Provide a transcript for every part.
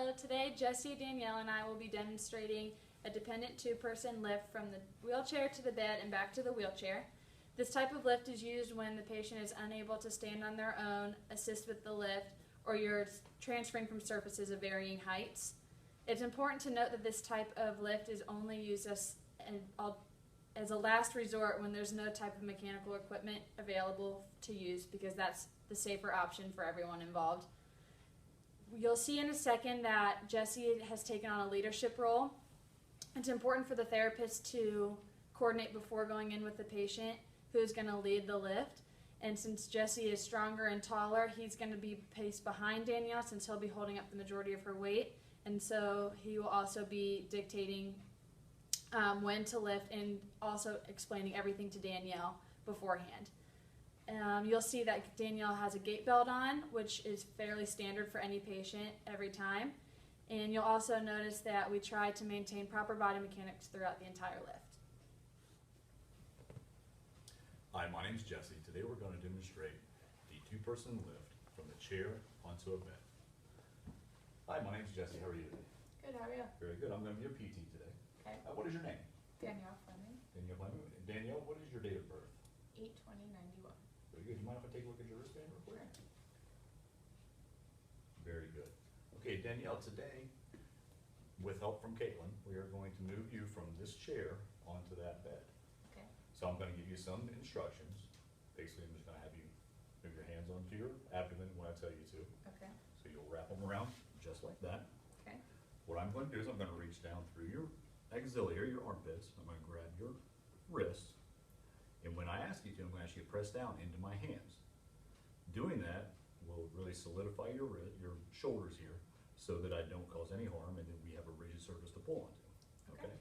So today Jesse, Danielle, and I will be demonstrating a dependent two-person lift from the wheelchair to the bed and back to the wheelchair. This type of lift is used when the patient is unable to stand on their own, assist with the lift, or you're transferring from surfaces of varying heights. It's important to note that this type of lift is only used as a last resort when there's no type of mechanical equipment available to use, because that's the safer option for everyone involved. You'll see in a second that Jesse has taken on a leadership role. It's important for the therapist to coordinate before going in with the patient who's going to lead the lift. And since Jesse is stronger and taller, he's going to be paced behind Danielle since he'll be holding up the majority of her weight. And so he will also be dictating when to lift and also explaining everything to Danielle beforehand. You'll see that Danielle has a gait belt on, which is fairly standard for any patient every time. And you'll also notice that we try to maintain proper body mechanics throughout the entire lift. Hi, my name is Jesse. Today we're going to demonstrate the two-person lift from the chair onto a bed. Hi, my name is Jesse. How are you today? Good, how are you? Very good. I'm going to be your PT today. Okay. What is your name? Danielle Fleming, Danielle Fleming. Danielle, what is your date of birth? 8/20/91. Very good. You mind if I take a look at your wristband real quick? Very good. Okay, Danielle, today, with help from Caitlin, we are going to move you from this chair onto that bed. Okay. So I'm going to give you some instructions. Basically, I'm just going to have you move your hands onto your abdomen when I tell you to. Okay. So you'll wrap them around just like that. Okay. What I'm going to do is I'm going to reach down through your axilla, your armpits. I'm going to grab your wrists. And when I ask you to, I'm going to ask you to press down into my hands. Doing that will really solidify your shoulders here so that I don't cause any harm, and then we have a rigid surface to pull onto. Okay?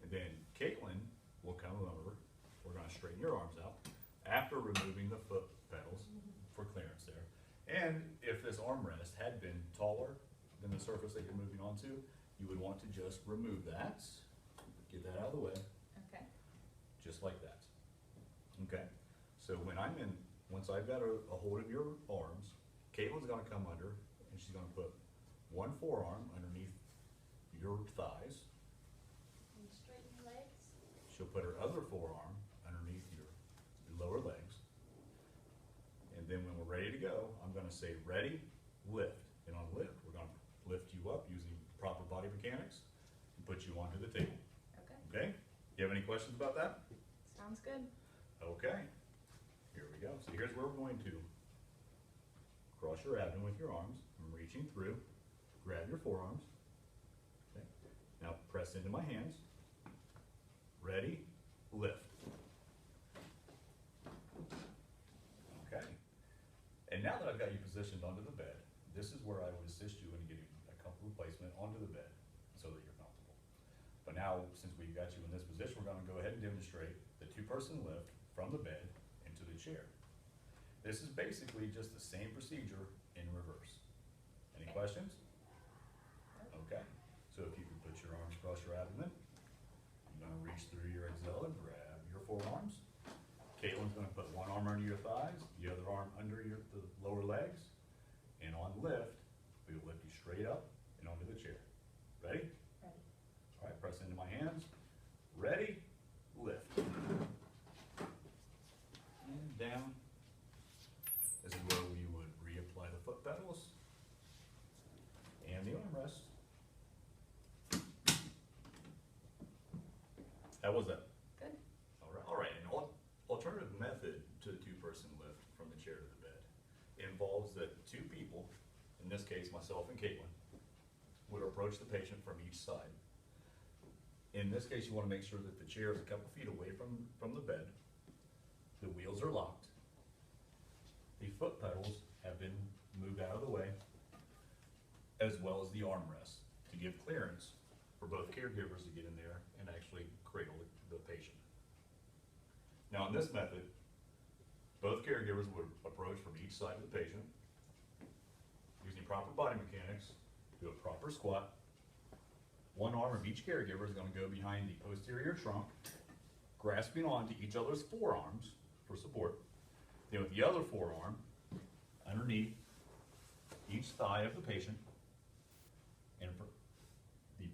And then Caitlin will come over. We're going to straighten your arms out after removing the foot pedals for clearance there. And if this armrest had been taller than the surface that you're moving onto, you would want to just remove that. Get that out of the way. Okay. Just like that. Okay? So when once I've got a hold of your arms, Caitlin's gonna come under and she's gonna put one forearm underneath your thighs. And straighten your legs. She'll put her other forearm underneath your lower legs. And then when we're ready to go, I'm gonna say, ready, lift. And on lift, we're gonna lift you up using proper body mechanics and put you onto the table. Okay. Okay? You have any questions about that? Sounds good. Okay. Here we go. So here's where we're going to cross your abdomen with your arms. I'm reaching through. Grab your forearms. Okay. Now press into my hands. Ready? Lift. Okay. And now that I've got you positioned onto the bed, this is where I would assist you in getting a comfortable placement onto the bed so that you're comfortable. But now, since we've got you in this position, we're going to go ahead and demonstrate the two-person lift from the bed into the chair. This is basically just the same procedure in reverse. Any questions? Okay. So if you can put your arms across your abdomen, you're going to reach through your axilla, grab your forearms. Caitlin's going to put one arm under your thighs, the other arm under the lower legs, and on lift, we will lift you straight up and onto the chair. Ready? Ready. All right, press into my hands. Ready? Lift. And down. This is where we would reapply the foot pedals and the armrest. How was that? Good. All right. An alternative method to the two-person lift from the chair to the bed involves that two people, in this case myself and Caitlin, would approach the patient from each side. In this case, you want to make sure that the chair is a couple feet away from the bed. The wheels are locked. The foot pedals have been moved out of the way, as well as the armrest to give clearance for both caregivers to get in there and actually cradle the patient. Now, in this method, both caregivers would approach from each side of the patient, using proper body mechanics, do a proper squat. One arm of each caregiver is going to go behind the posterior trunk, grasping onto each other's forearms for support. Then with the other forearm underneath each thigh of the patient, and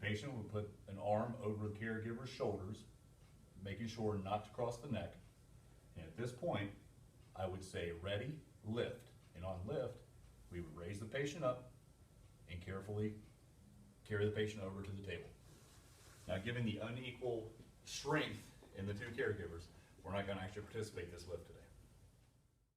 patient would put an arm over the caregiver's shoulders, making sure not to cross the neck. And at this point, I would say, ready, lift. And on lift, we would raise the patient up and carefully carry the patient over to the table. Now, given the unequal strength in the two caregivers, we're not gonna actually participate in this lift today.